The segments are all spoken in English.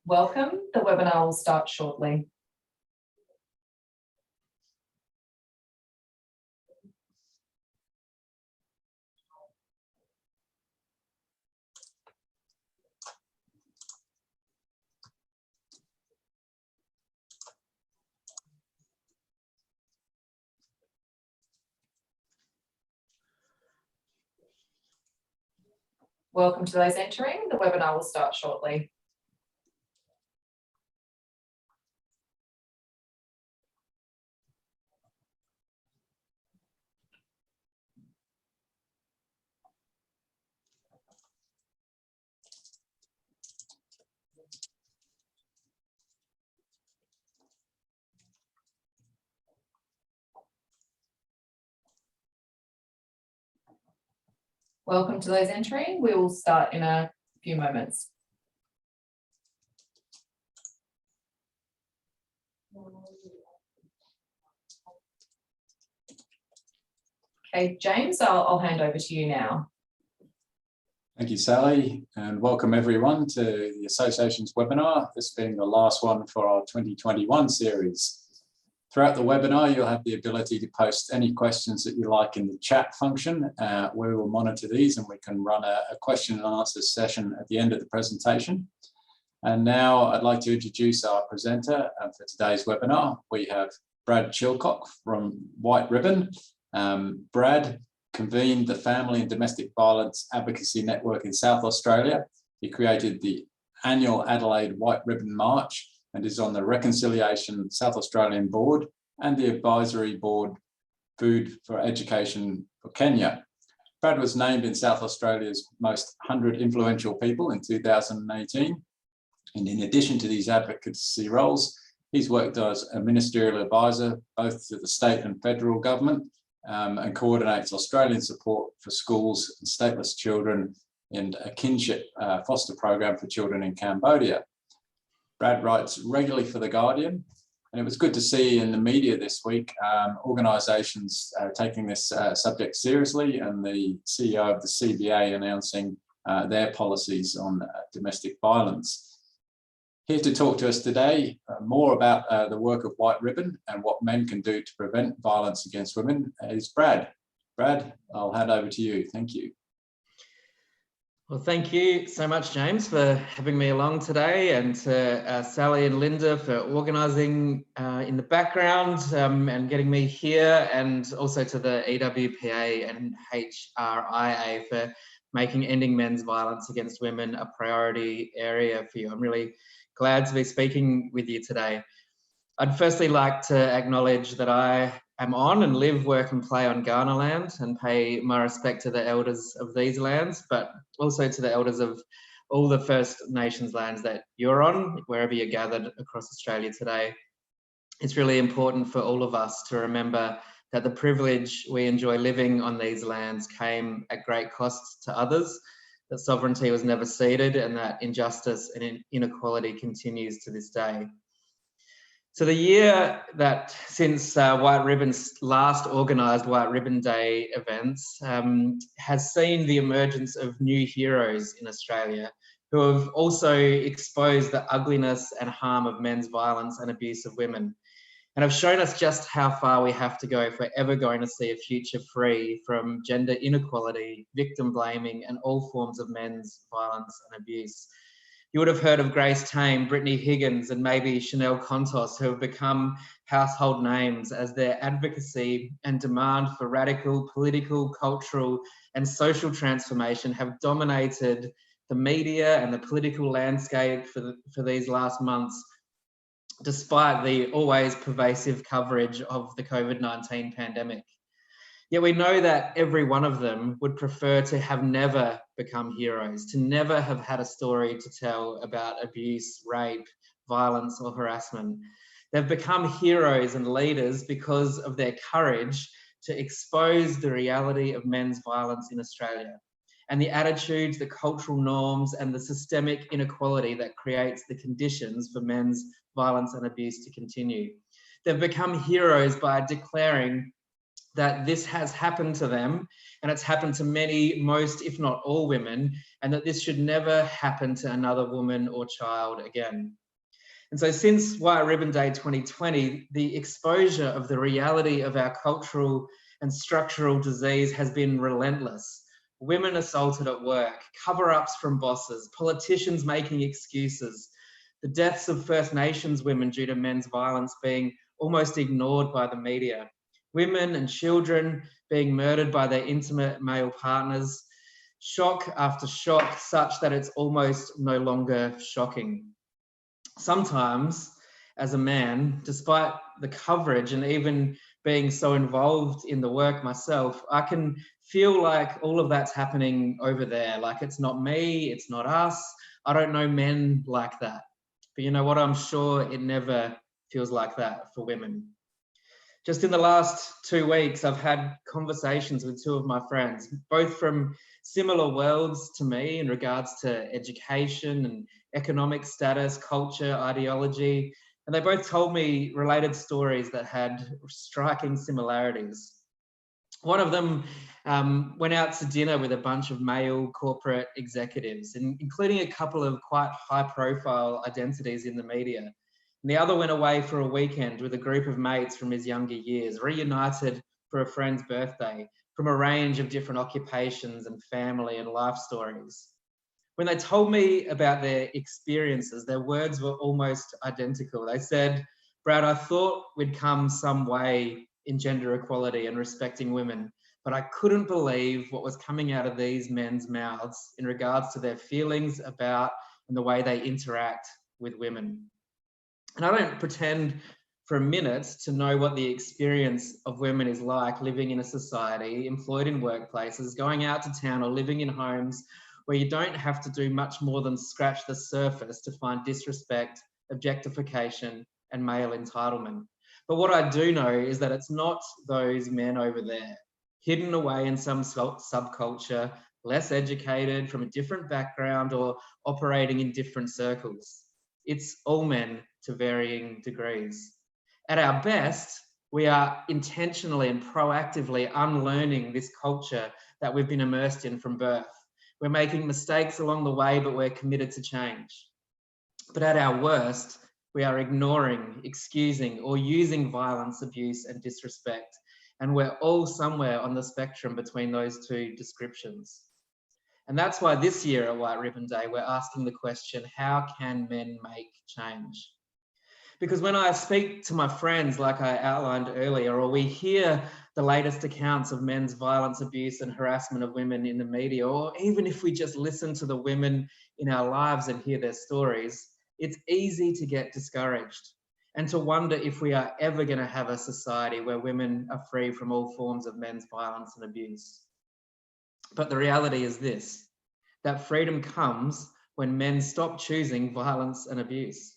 Welcome. The webinar will start shortly. Welcome to those entering. The webinar will start shortly. Welcome to those entering. We will start in a few moments. Okay, James, I'll hand over to you now. Thank you, Sally, and welcome everyone to the Association's webinar, this being the last one for our 2021 series. Throughout the webinar, you'll have the ability to post any questions that you like in the chat function. We will monitor these and we can run a question and answer session at the end of the presentation. And now I'd like to introduce our presenter for today's webinar. We have Brad Chilcott from White Ribbon. Brad convened the Family and Domestic Violence Advocacy Network in South Australia. He created the annual Adelaide White Ribbon March and is on the Reconciliation South Australian Board and the Advisory Board Food for Education for Kenya. Brad was named in South Australia's most 100 influential people in 2018. And in addition to these advocacy roles, he's worked as a ministerial advisor, both to the state and federal government, and coordinates Australian support for schools and stateless children and a kinship foster program for children in Cambodia. Brad writes regularly for The Guardian, and it was good to see in the media this week organisations taking this subject seriously, and the CEO of the CBA announcing their policies on domestic violence. Here to talk to us today more about the work of White Ribbon and what men can do to prevent violence against women is Brad. Brad, I'll hand over to you. Thank you. Well, thank you so much, James, for having me along today, and to Sally and Linda for organising in the background and getting me here, and also to the EWPA and HRIA for making ending men's violence against women a priority area for you. I'm really glad to be speaking with you today. I'd firstly like to acknowledge that I am on and live, work and play on Kaurna land, and pay my respect to the elders of these lands, but also to the elders of all the First Nations lands that you're on, wherever you're gathered across Australia today. It's really important for all of us to remember that the privilege we enjoy living on these lands came at great cost to others, that sovereignty was never ceded, and that injustice and inequality continues to this day. So the year that since White Ribbon's last organised White Ribbon Day events has seen the emergence of new heroes in Australia who have also exposed the ugliness and harm of men's violence and abuse of women, and have shown us just how far we have to go if we're ever going to see a future free from gender inequality, victim blaming and all forms of men's violence and abuse. You would have heard of Grace Tame, Brittany Higgins and maybe Chanel Contos, who have become household names as their advocacy and demand for radical political, cultural and social transformation have dominated the media and the political landscape for these last months, despite the always pervasive coverage of the COVID-19 pandemic. Yet we know that every one of them would prefer to have never become heroes, to never have had a story to tell about abuse, rape, violence or harassment. They've become heroes and leaders because of their courage to expose the reality of men's violence in Australia and the attitudes, the cultural norms and the systemic inequality that creates the conditions for men's violence and abuse to continue. They've become heroes by declaring that this has happened to them, and it's happened to many, most, if not all women, and that this should never happen to another woman or child again. And so since White Ribbon Day 2020, the exposure of the reality of our cultural and structural disease has been relentless. Women assaulted at work, cover-ups from bosses, politicians making excuses, the deaths of First Nations women due to men's violence being almost ignored by the media, women and children being murdered by their intimate male partners, shock after shock, such that it's almost no longer shocking. Sometimes, as a man, despite the coverage and even being so involved in the work myself, I can feel like all of that's happening over there. Like it's not me, it's not us. I don't know men like that. But you know what? I'm sure it never feels like that for women. Just in the last 2 weeks, I've had conversations with two of my friends, both from similar worlds to me in regards to education and economic status, culture, ideology, and they both told me related stories that had striking similarities. One of them went out to dinner with a bunch of male corporate executives, including a couple of quite high-profile identities in the media. And the other went away for a weekend with a group of mates from his younger years, reunited for a friend's birthday, from a range of different occupations and family and life stories. When they told me about their experiences, their words were almost identical. They said, "Brad, I thought we'd come some way in gender equality and respecting women, but I couldn't believe what was coming out of these men's mouths in regards to their feelings about and the way they interact with women." And I don't pretend for a minute to know what the experience of women is like living in a society, employed in workplaces, going out to town or living in homes where you don't have to do much more than scratch the surface to find disrespect, objectification, and male entitlement. But what I do know is that it's not those men over there, hidden away in some subculture, less educated, from a different background, or operating in different circles. It's all men to varying degrees. At our best, we are intentionally and proactively unlearning this culture that we've been immersed in from birth. We're making mistakes along the way, but we're committed to change. But at our worst, we are ignoring, excusing, or using violence, abuse, and disrespect. And we're all somewhere on the spectrum between those two descriptions. And that's why this year at White Ribbon Day, we're asking the question, how can men make change? Because when I speak to my friends, like I outlined earlier, or we hear the latest accounts of men's violence, abuse, and harassment of women in the media, or even if we just listen to the women in our lives and hear their stories, it's easy to get discouraged and to wonder if we are ever going to have a society where women are free from all forms of men's violence and abuse. But the reality is this, that freedom comes when men stop choosing violence and abuse.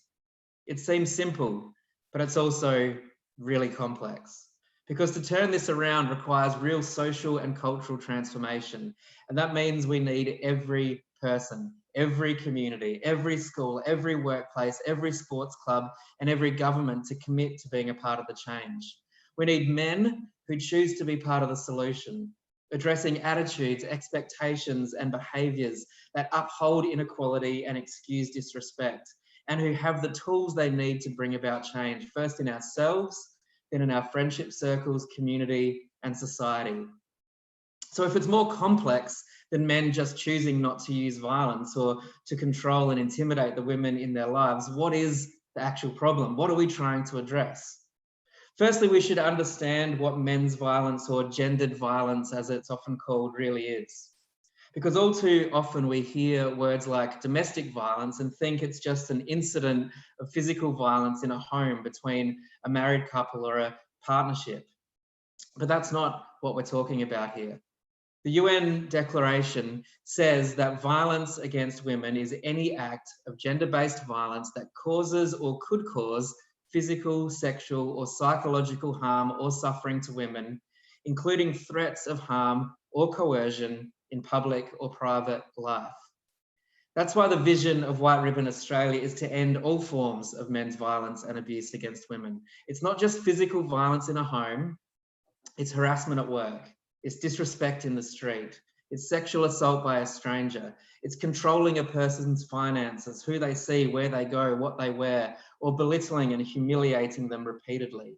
It seems simple, but it's also really complex, because to turn this around requires real social and cultural transformation. And that means we need every person, every community, every school, every workplace, every sports club, and every government to commit to being a part of the change. We need men who choose to be part of the solution, addressing attitudes, expectations, and behaviours that uphold inequality and excuse disrespect, and who have the tools they need to bring about change, first in ourselves, then in our friendship circles, community, and society. So if it's more complex than men just choosing not to use violence or to control and intimidate the women in their lives, what is the actual problem? What are we trying to address? Firstly, we should understand what men's violence, or gendered violence as it's often called, really is. Because all too often we hear words like domestic violence and think it's just an incident of physical violence in a home between a married couple or a partnership. But that's not what we're talking about here. The UN Declaration says that violence against women is any act of gender-based violence that causes or could cause physical, sexual, or psychological harm or suffering to women, including threats of harm or coercion in public or private life. That's why the vision of White Ribbon Australia is to end all forms of men's violence and abuse against women. It's not just physical violence in a home, It's harassment at work. It's disrespect in the street. It's sexual assault by a stranger. It's controlling a person's finances, who they see, where they go, what they wear, or belittling and humiliating them repeatedly.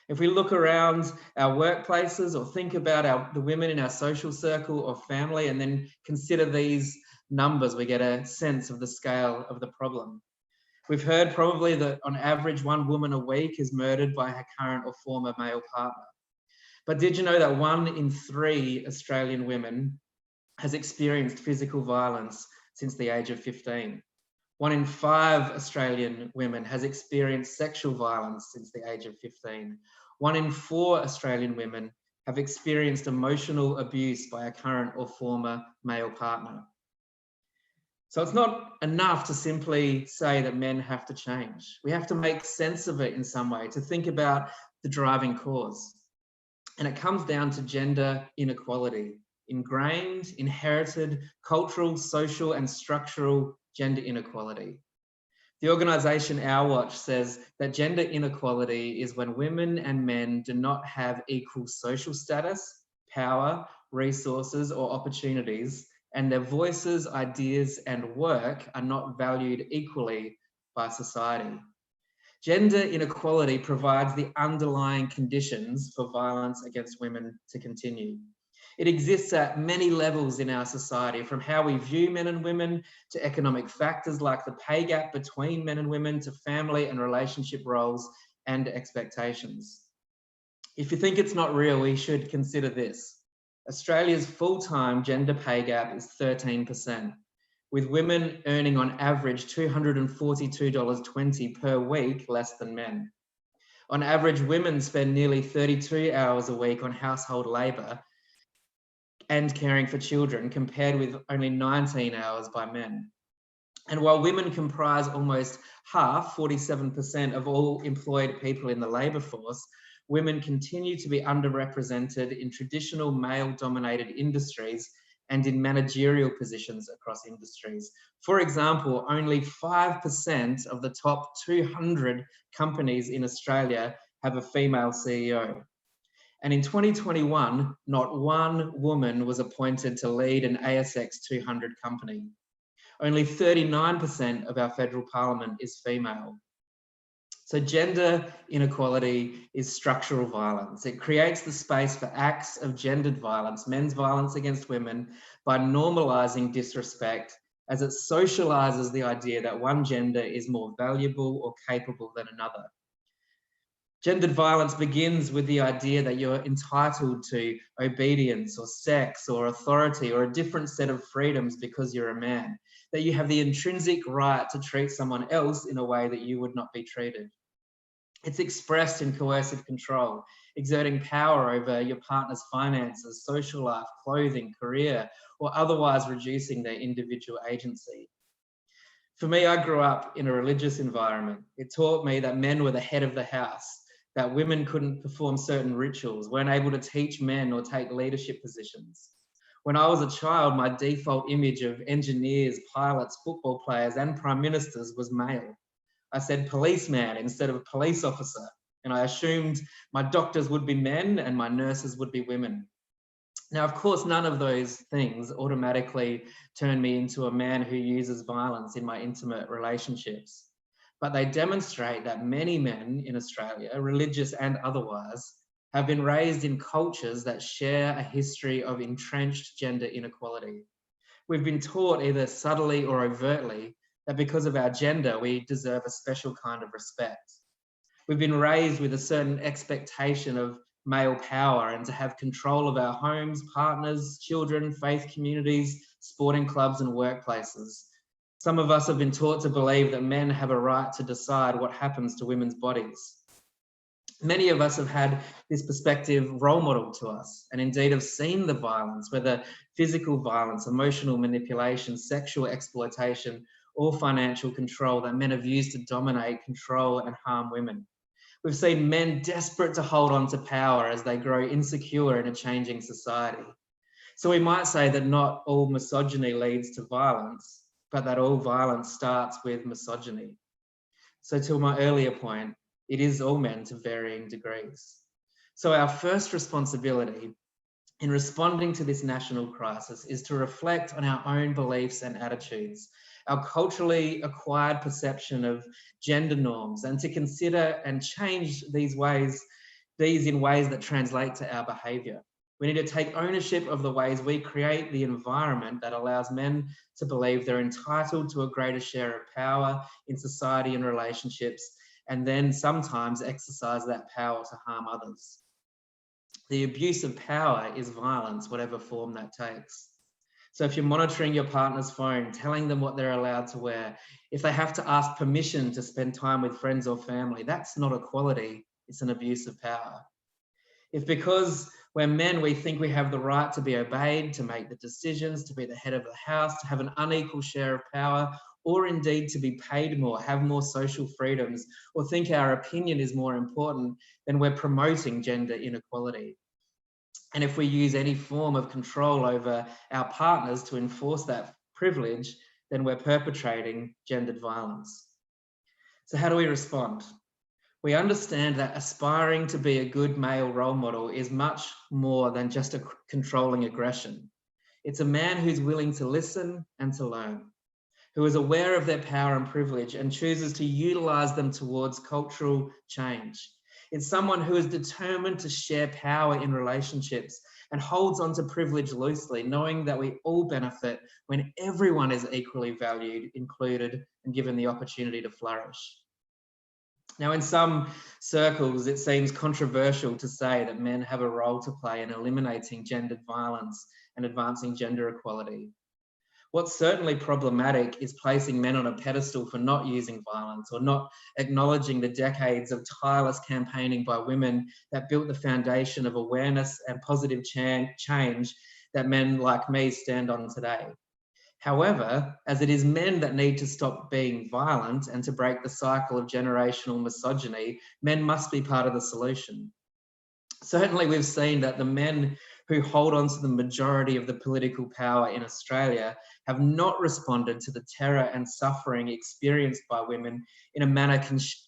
If we look around our workplaces or think about the women in our social circle or family and then consider these numbers, we get a sense of the scale of the problem. We've heard probably that on average, 1 woman a week is murdered by her current or former male partner. But did you know that 1 in 3 Australian women has experienced physical violence since the age of 15? 1 in 5 Australian women has experienced sexual violence since the age of 15. 1 in 4 Australian women have experienced emotional abuse by a current or former male partner. So it's not enough to simply say that men have to change. We have to make sense of it in some way, to think about the driving cause. And it comes down to gender inequality, ingrained, inherited, cultural, social, and structural gender inequality. The organisation Our Watch says that gender inequality is when women and men do not have equal social status, power, resources, or opportunities, and their voices, ideas, and work are not valued equally by society. Gender inequality provides the underlying conditions for violence against women to continue. It exists at many levels in our society, from how we view men and women to economic factors like the pay gap between men and women to family and relationship roles and expectations. If you think it's not real, we should consider this. Australia's full-time gender pay gap is 13%. With women earning on average $242.20 per week less than men. On average, women spend nearly 32 hours a week on household labour and caring for children, compared with only 19 hours by men. And while women comprise almost half, 47% of all employed people in the labour force, women continue to be underrepresented in traditional male-dominated industries and in managerial positions across industries. For example, only 5% of the top 200 companies in Australia have a female CEO. And in 2021, not 1 woman was appointed to lead an ASX 200 company. Only 39% of our federal parliament is female. So gender inequality is structural violence. It creates the space for acts of gendered violence, men's violence against women, by normalising disrespect, as it socialises the idea that one gender is more valuable or capable than another. Gendered violence begins with the idea that you're entitled to obedience or sex or authority or a different set of freedoms because you're a man, that you have the intrinsic right to treat someone else in a way that you would not be treated. It's expressed in coercive control, exerting power over your partner's finances, social life, clothing, career, or otherwise reducing their individual agency. For me, I grew up in a religious environment. It taught me that men were the head of the house, that women couldn't perform certain rituals, weren't able to teach men or take leadership positions. When I was a child, my default image of engineers, pilots, football players, and prime ministers was male. I said policeman instead of police officer, and I assumed my doctors would be men and my nurses would be women. Now, of course, none of those things automatically turn me into a man who uses violence in my intimate relationships, but they demonstrate that many men in Australia, religious and otherwise, have been raised in cultures that share a history of entrenched gender inequality. We've been taught either subtly or overtly that because of our gender, we deserve a special kind of respect. We've been raised with a certain expectation of male power and to have control of our homes, partners, children, faith communities, sporting clubs, and workplaces. Some of us have been taught to believe that men have a right to decide what happens to women's bodies. Many of us have had this perspective role model to us, and indeed have seen the violence, whether physical violence, emotional manipulation, sexual exploitation, or financial control that men have used to dominate, control, and harm women. We've seen men desperate to hold on to power as they grow insecure in a changing society. So we might say that not all misogyny leads to violence, but that all violence starts with misogyny. So to my earlier point, it is all men to varying degrees. So our first responsibility in responding to this national crisis is to reflect on our own beliefs and attitudes, our culturally acquired perception of gender norms, and to consider and change these in ways that translate to our behaviour. We need to take ownership of the ways we create the environment that allows men to believe they're entitled to a greater share of power in society and relationships, and then sometimes exercise that power to harm others. The abuse of power is violence, whatever form that takes. So if you're monitoring your partner's phone, telling them what they're allowed to wear, if they have to ask permission to spend time with friends or family, that's not equality, it's an abuse of power. If because we're men, we think we have the right to be obeyed, to make the decisions, to be the head of the house, to have an unequal share of power, or indeed to be paid more, have more social freedoms, or think our opinion is more important, then we're promoting gender inequality. And if we use any form of control over our partners to enforce that privilege, then we're perpetrating gendered violence. So how do we respond? We understand that aspiring to be a good male role model is much more than just a controlling aggression. It's a man who's willing to listen and to learn, who is aware of their power and privilege and chooses to utilize them towards cultural change. It's someone who is determined to share power in relationships and holds on to privilege loosely, knowing that we all benefit when everyone is equally valued, included, and given the opportunity to flourish. Now, in some circles, it seems controversial to say that men have a role to play in eliminating gendered violence and advancing gender equality. What's certainly problematic is placing men on a pedestal for not using violence or not acknowledging the decades of tireless campaigning by women that built the foundation of awareness and positive change that men like me stand on today. However, as it is men that need to stop being violent and to break the cycle of generational misogyny, men must be part of the solution. Certainly, we've seen that the men who hold on to the majority of the political power in Australia have not responded to the terror and suffering experienced by women in a manner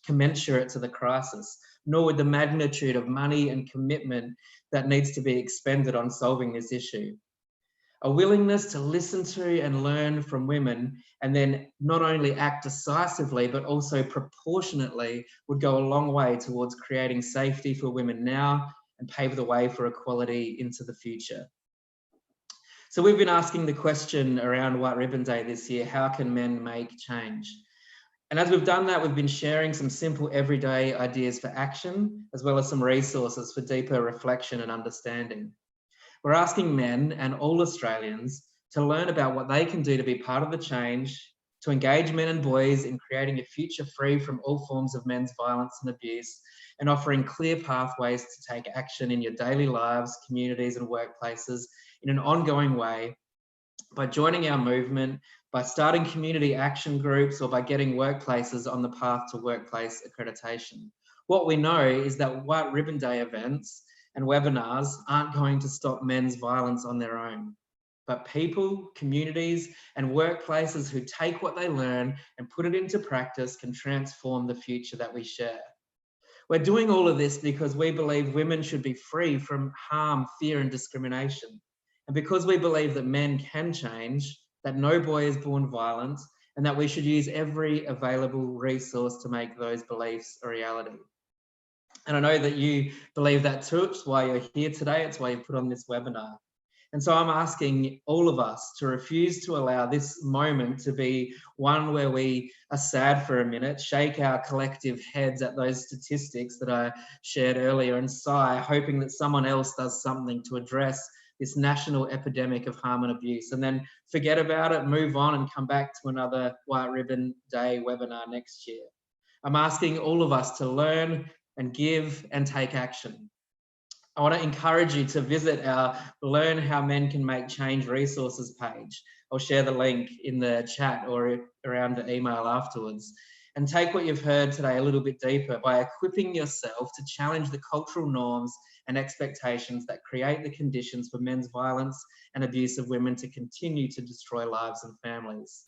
commensurate to the crisis, nor with the magnitude of money and commitment that needs to be expended on solving this issue. A willingness to listen to and learn from women and then not only act decisively but also proportionately would go a long way towards creating safety for women now and pave the way for equality into the future. So we've been asking the question around White Ribbon Day this year, how can men make change? And as we've done that, we've been sharing some simple everyday ideas for action, as well as some resources for deeper reflection and understanding. We're asking men and all Australians to learn about what they can do to be part of the change, to engage men and boys in creating a future free from all forms of men's violence and abuse, and offering clear pathways to take action in your daily lives, communities and workplaces in an ongoing way by joining our movement, by starting community action groups, or by getting workplaces on the path to workplace accreditation. What we know is that White Ribbon Day events and webinars aren't going to stop men's violence on their own. But people, communities, and workplaces who take what they learn and put it into practice can transform the future that we share. We're doing all of this because we believe women should be free from harm, fear, and discrimination. And because we believe that men can change, that no boy is born violent, and that we should use every available resource to make those beliefs a reality. And I know that you believe that too. It's why you're here today. It's why you put on this webinar. And so I'm asking all of us to refuse to allow this moment to be one where we are sad for a minute, shake our collective heads at those statistics that I shared earlier and sigh, hoping that someone else does something to address this national epidemic of harm and abuse, and then forget about it, move on and come back to another White Ribbon Day webinar next year. I'm asking all of us to learn and give and take action. I want to encourage you to visit our Learn How Men Can Make Change resources page. I'll share the link in the chat or around the email afterwards. And take what you've heard today a little bit deeper by equipping yourself to challenge the cultural norms and expectations that create the conditions for men's violence and abuse of women to continue to destroy lives and families.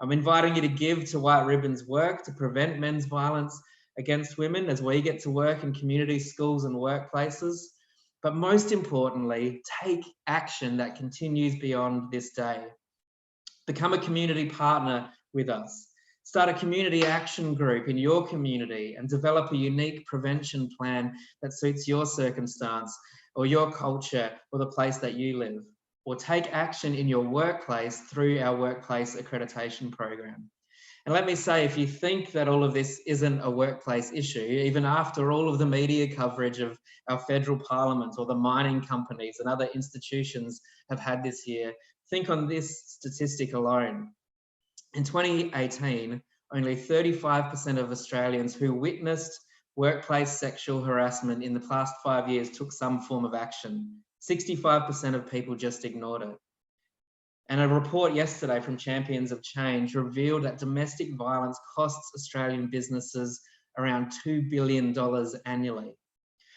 I'm inviting you to give to White Ribbon's work to prevent men's violence, against women as we get to work in communities, schools and workplaces. But most importantly, take action that continues beyond this day. Become a community partner with us. Start a community action group in your community and develop a unique prevention plan that suits your circumstance or your culture or the place that you live. Or take action in your workplace through our workplace accreditation program. And let me say, if you think that all of this isn't a workplace issue, even after all of the media coverage of our federal parliament or the mining companies and other institutions have had this year, think on this statistic alone. In 2018, only 35% of Australians who witnessed workplace sexual harassment in the past 5 years took some form of action. 65% of people just ignored it. And a report yesterday from Champions of Change revealed that domestic violence costs Australian businesses around $2 billion annually.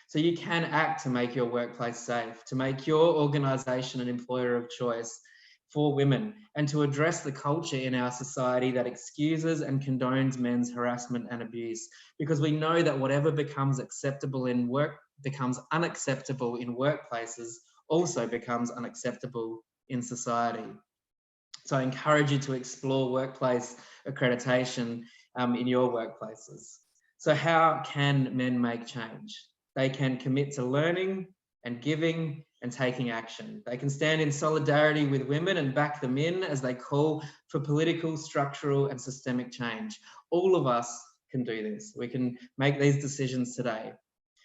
So you can act to make your workplace safe, to make your organisation an employer of choice for women, and to address the culture in our society that excuses and condones men's harassment and abuse. Because we know that whatever becomes acceptable in work becomes unacceptable in workplaces, also becomes unacceptable in society. So I encourage you to explore workplace accreditation in your workplaces. So how can men make change? They can commit to learning and giving and taking action. They can stand in solidarity with women and back them in as they call for political, structural and systemic change. All of us can do this. We can make these decisions today.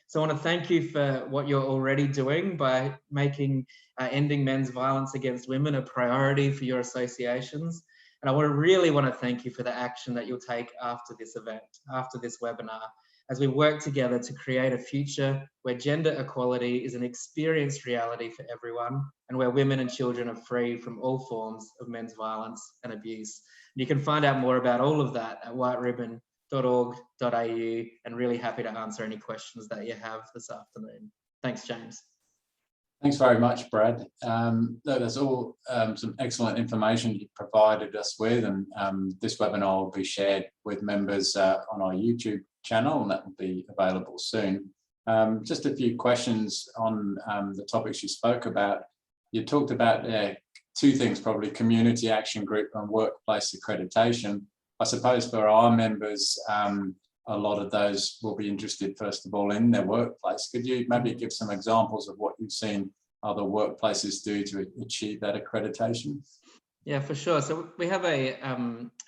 So I want to thank you for what you're already doing by making ending men's violence against women a priority for your associations. And I really want to thank you for the action that you'll take after this event, after this webinar, as we work together to create a future where gender equality is an experienced reality for everyone and where women and children are free from all forms of men's violence and abuse. And you can find out more about all of that at whiteribbon.org.au, and really happy to answer any questions that you have this afternoon. Thanks, James. Thanks very much, Brad. That's all some excellent information you provided us with, and this webinar will be shared with members on our YouTube channel, and that will be available soon. Just a few questions on the topics you spoke about. You talked about two things, probably community action group and workplace accreditation. I suppose for our members, a lot of those will be interested, first of all, in their workplace. Could you maybe give some examples of what you've seen other workplaces do to achieve that accreditation? Yeah, for sure. So we have a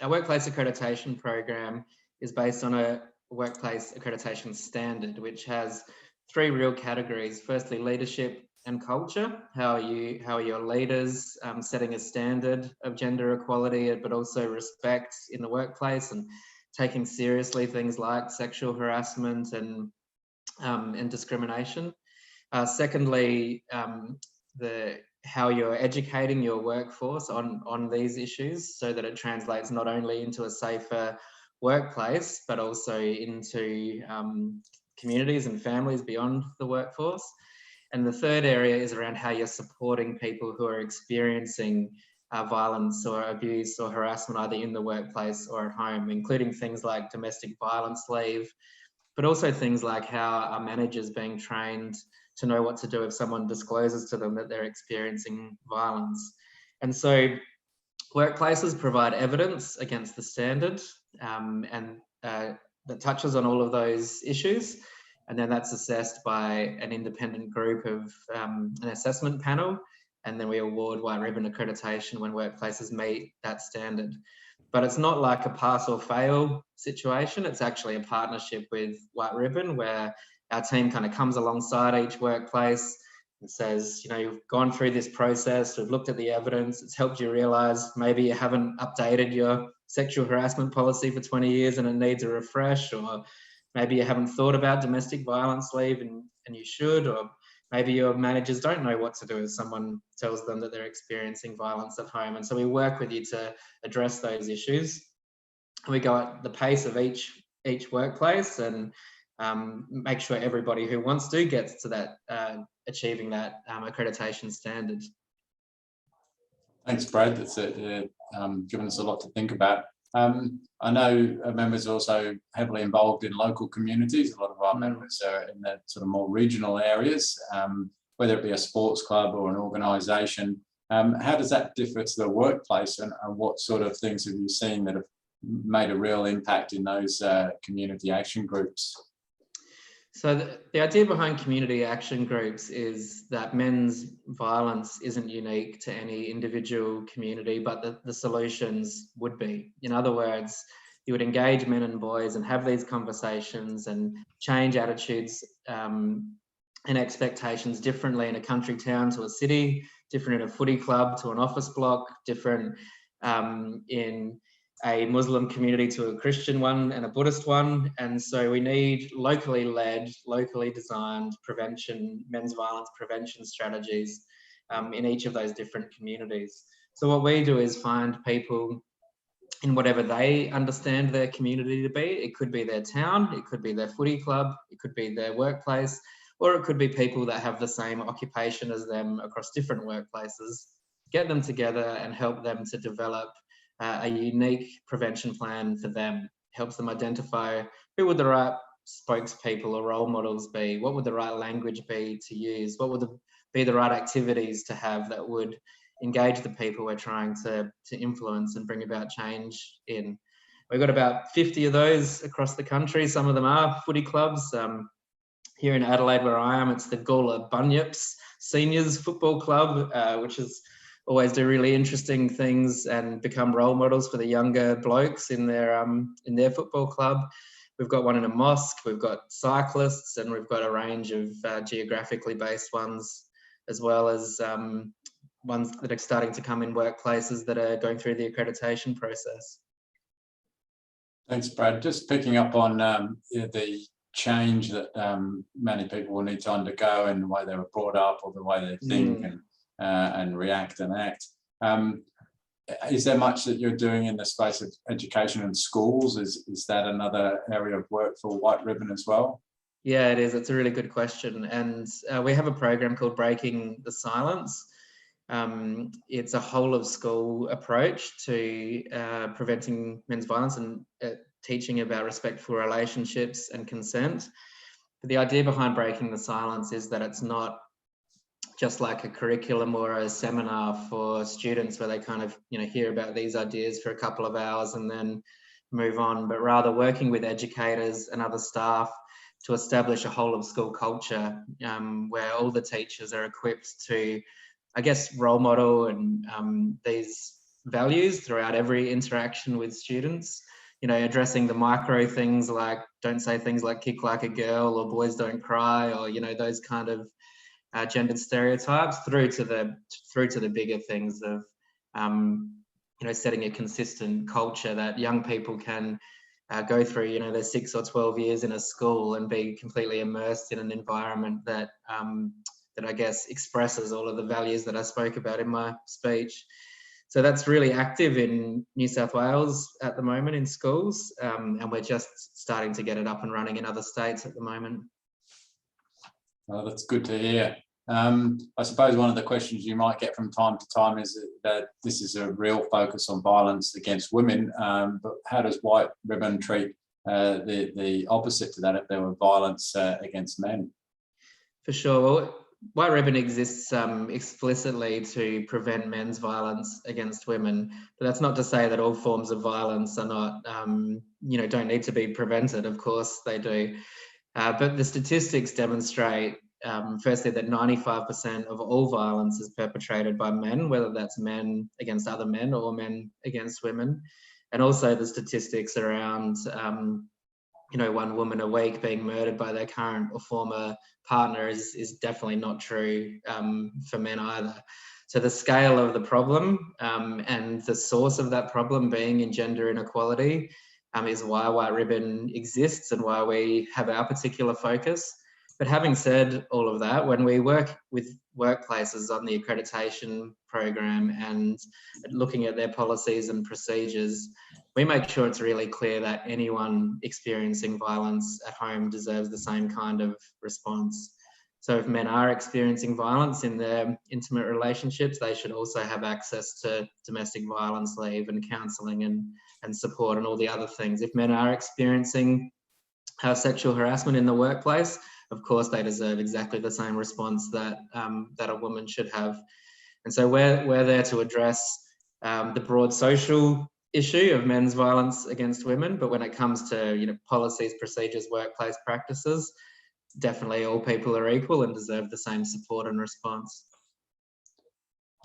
workplace accreditation program is based on a workplace accreditation standard, which has three real categories. Firstly, leadership and culture. How are your leaders setting a standard of gender equality, but also respect in the workplace and taking seriously things like sexual harassment and discrimination. Secondly, how you're educating your workforce on these issues so that it translates not only into a safer workplace, but also into communities and families beyond the workforce. And the third area is around how you're supporting people who are experiencing violence or abuse or harassment either in the workplace or at home, including things like domestic violence leave, but also things like how are managers being trained to know what to do if someone discloses to them that they're experiencing violence. And so workplaces provide evidence against the standard that touches on all of those issues. And then that's assessed by an independent group of an assessment panel. And then we award White Ribbon accreditation when workplaces meet that standard. But it's not like a pass or fail situation. It's actually a partnership with White Ribbon where our team kind of comes alongside each workplace and says, you know, you've gone through this process, we've looked at the evidence, it's helped you realise maybe you haven't updated your sexual harassment policy for 20 years and it needs a refresh, or maybe you haven't thought about domestic violence leave and you should, or maybe your managers don't know what to do if someone tells them that they're experiencing violence at home. And so we work with you to address those issues. We go at the pace of each workplace and make sure everybody who wants to gets to that, achieving that accreditation standard. Thanks, Brad. That's given us a lot to think about. I know members are also heavily involved in local communities. A lot of our members are in the sort of more regional areas, whether it be a sports club or an organisation. How does that differ to the workplace, and what sort of things have you seen that have made a real impact in those community action groups? So the idea behind community action groups is that men's violence isn't unique to any individual community, but the solutions would be. In other words, you would engage men and boys and have these conversations and change attitudes and expectations differently in a country town to a city, different in a footy club to an office block, different in a Muslim community to a Christian one and a Buddhist one. And so we need locally led, locally designed prevention, men's violence prevention strategies in each of those different communities. So what we do is find people in whatever they understand their community to be. It could be their town, it could be their footy club, it could be their workplace, or it could be people that have the same occupation as them across different workplaces. Get them together and help them to develop a unique prevention plan for them. Helps them identify who would the right spokespeople or role models be, what would the right language be to use, what would be the right activities to have that would engage the people we're trying to influence and bring about change in. We've got about 50 of those across the country. Some of them are footy clubs. Here in Adelaide, where I am, it's the Gawler Bunyips Seniors Football Club, which is always do really interesting things and become role models for the younger blokes in their football club. We've got one in a mosque, we've got cyclists, and we've got a range of geographically based ones, as well as ones that are starting to come in workplaces that are going through the accreditation process. Thanks, Brad. Just picking up on the change that many people will need to undergo in the way they were brought up or the way they think and react and act. Is there much that you're doing in the space of education and schools? Is that another area of work for White Ribbon as well? Yeah, it is. It's a really good question. And we have a program called Breaking the Silence. It's a whole of school approach to preventing men's violence and teaching about respectful relationships and consent. But the idea behind Breaking the Silence is that it's not just like a curriculum or a seminar for students where they kind of, hear about these ideas for a couple of hours and then move on, but rather working with educators and other staff to establish a whole of school culture where all the teachers are equipped to, I guess, role model and these values throughout every interaction with students. Addressing the micro things like don't say things like kick like a girl or boys don't cry, or those kind of gendered stereotypes, through to the bigger things of setting a consistent culture that young people can go through their 6 or 12 years in a school and be completely immersed in an environment that I guess expresses all of the values that I spoke about in my speech. So that's really active in New South Wales at the moment in schools, and we're just starting to get it up and running in other states at the moment. Oh, that's good to hear. I suppose one of the questions you might get from time to time is that this is a real focus on violence against women, but how does White Ribbon treat the opposite to that if there were violence against men? For sure. Well, White Ribbon exists explicitly to prevent men's violence against women, but that's not to say that all forms of violence are not, don't need to be prevented. Of course they do. But the statistics demonstrate, firstly, that 95% of all violence is perpetrated by men, whether that's men against other men or men against women. And also the statistics around, one woman a week being murdered by their current or former partner is definitely not true for men either. So the scale of the problem and the source of that problem being in gender inequality is why White Ribbon exists and why we have our particular focus. But having said all of that, when we work with workplaces on the accreditation program and looking at their policies and procedures, we make sure it's really clear that anyone experiencing violence at home deserves the same kind of response. So if men are experiencing violence in their intimate relationships, they should also have access to domestic violence leave and counselling and support and all the other things. If men are experiencing sexual harassment in the workplace, of course they deserve exactly the same response that that a woman should have. And so we're there to address the broad social issue of men's violence against women, but when it comes to policies, procedures, workplace practices, definitely all people are equal and deserve the same support and response.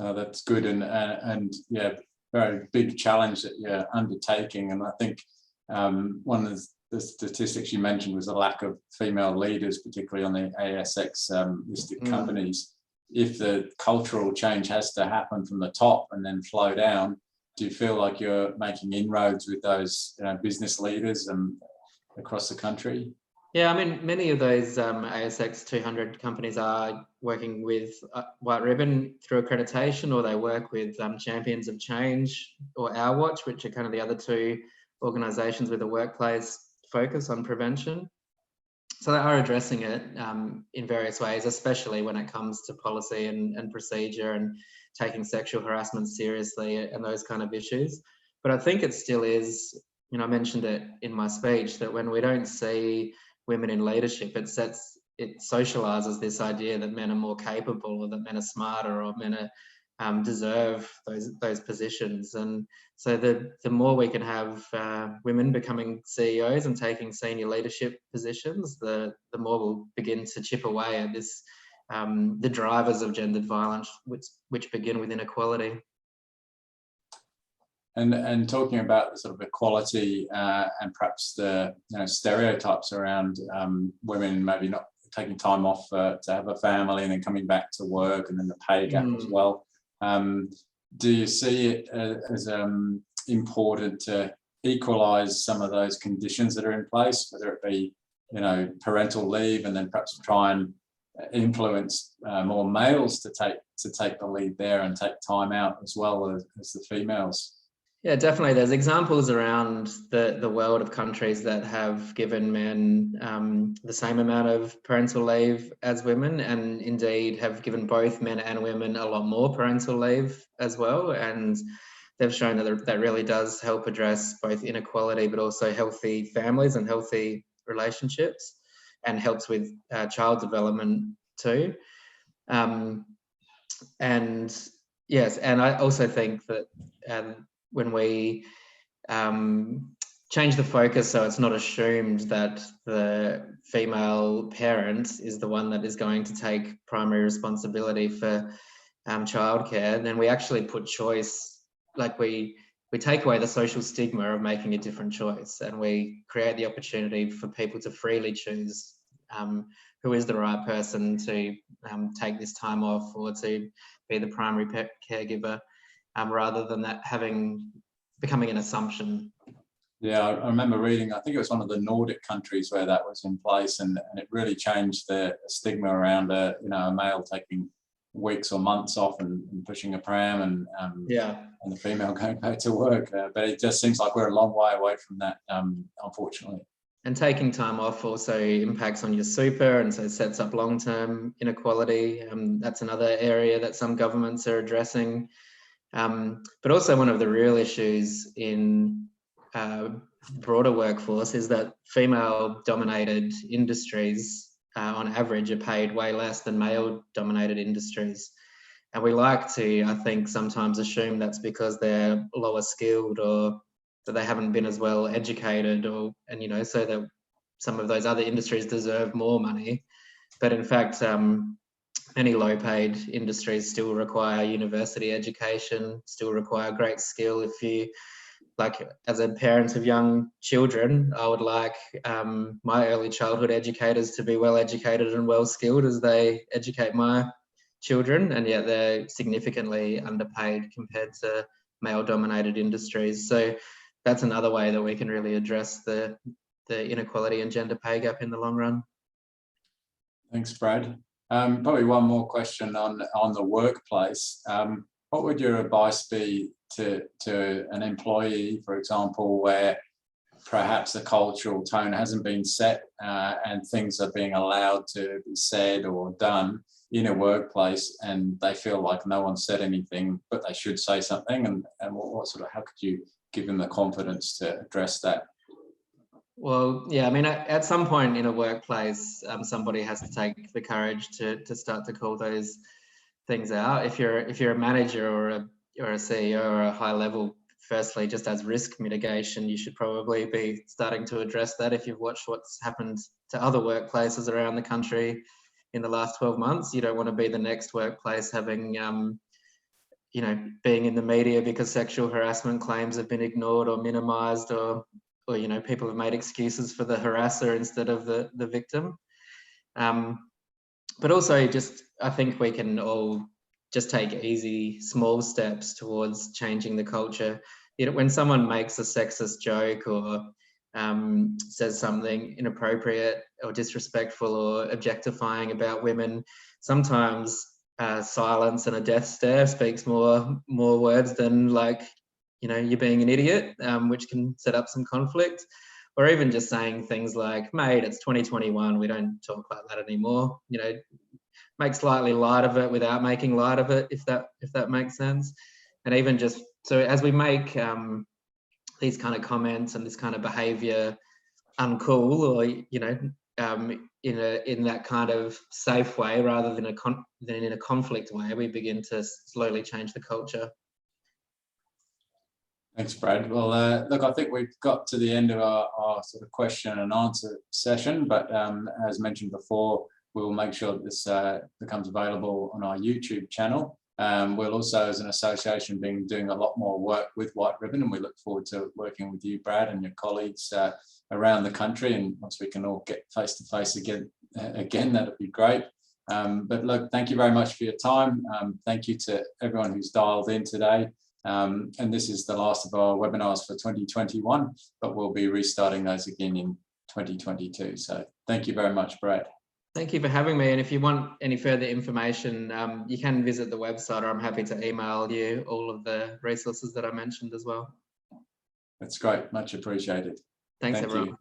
That's good, and yeah, very big challenge that you're undertaking. And I think one of the statistics you mentioned was the lack of female leaders, particularly on the ASX listed companies. If the cultural change has to happen from the top and then flow down, do you feel like you're making inroads with those business leaders across the country? Yeah, I mean, many of those ASX 200 companies are working with White Ribbon through accreditation, or they work with Champions of Change or Our Watch, which are kind of the other two organisations with a workplace focus on prevention. So they are addressing it in various ways, especially when it comes to policy and procedure and taking sexual harassment seriously and those kind of issues. But I think it still is, I mentioned it in my speech, that when we don't see women in leadership, it socializes this idea that men are more capable, or that men are smarter, or men are deserve those positions. And so the more we can have women becoming CEOs and taking senior leadership positions, the more we'll begin to chip away at this the drivers of gendered violence, which begin with inequality. And talking about the sort of equality and perhaps the stereotypes around women maybe not taking time off to have a family and then coming back to work, and then the pay gap as well. Do you see it as important to equalise some of those conditions that are in place, whether it be parental leave, and then perhaps try and influence more males to take the lead there and take time out as well as the females? Yeah, definitely. There's examples around the world of countries that have given men the same amount of parental leave as women, and indeed have given both men and women a lot more parental leave as well. And they've shown that really does help address both inequality, but also healthy families and healthy relationships, and helps with child development too. And yes, and I also think that when we change the focus so it's not assumed that the female parent is the one that is going to take primary responsibility for childcare, then we actually put choice, like we take away the social stigma of making a different choice, and we create the opportunity for people to freely choose who is the right person to take this time off or to be the primary caregiver, rather than that becoming an assumption. Yeah, I remember reading, I think it was one of the Nordic countries where that was in place, and it really changed the stigma around a male taking weeks or months off and pushing a pram, and the female going back to work. But it just seems like we're a long way away from that, unfortunately. And taking time off also impacts on your super, and so sets up long-term inequality. That's another area that some governments are addressing. But also one of the real issues in broader workforce is that female-dominated industries, on average, are paid way less than male-dominated industries. And we like to, I think, sometimes assume that's because they're lower skilled, or that they haven't been as well educated, so that some of those other industries deserve more money. But in fact, many low-paid industries still require university education, still require great skill. If you, like, as a parent of young children, I would like my early childhood educators to be well educated and well skilled as they educate my children, and yet they're significantly underpaid compared to male-dominated industries. So that's another way that we can really address the inequality and gender pay gap in the long run. Thanks, Brad. Probably one more question on the workplace. What would your advice be to an employee, for example, where perhaps the cultural tone hasn't been set and things are being allowed to be said or done in a workplace, and they feel like no one said anything, but they should say something. And what sort of, how could you give them the confidence to address that? Well, yeah, I mean, at some point in a workplace, somebody has to take the courage to start to call those things out. If you're a manager or a CEO or a high level, firstly, just as risk mitigation, you should probably be starting to address that. If you've watched what's happened to other workplaces around the country in the last 12 months, you don't want to be the next workplace having, you know, being in the media because sexual harassment claims have been ignored or minimized, or you know, people have made excuses for the harasser instead of the victim. But also, just, I think we can all just take easy, small steps towards changing the culture. You know, when someone makes a sexist joke or says something inappropriate or disrespectful or objectifying about women, sometimes silence and a death stare speaks more words than, like, you know, you're being an idiot, which can set up some conflict. Or even just saying things like, mate, it's 2021, we don't talk like that anymore. You know, make slightly light of it without making light of it, if that makes sense. And even just, so as we make these kind of comments and this kind of behavior uncool, or, you know, in that kind of safe way rather than in a conflict way, we begin to slowly change the culture. Thanks, Brad. Well, look, I think we've got to the end of our sort of question and answer session, but as mentioned before, we'll make sure that this becomes available on our YouTube channel. We'll also, as an association, been doing a lot more work with White Ribbon, and we look forward to working with you, Brad, and your colleagues around the country. And once we can all get face to face again, that'd be great. But look, thank you very much for your time. Thank you to everyone who's dialed in today. And this is the last of our webinars for 2021, but we'll be restarting those again in 2022. So thank you very much, Brad. Thank you for having me. And if you want any further information, you can visit the website, or I'm happy to email you all of the resources that I mentioned as well. That's great. Much appreciated. Thanks, Thank everyone. you.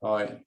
Bye.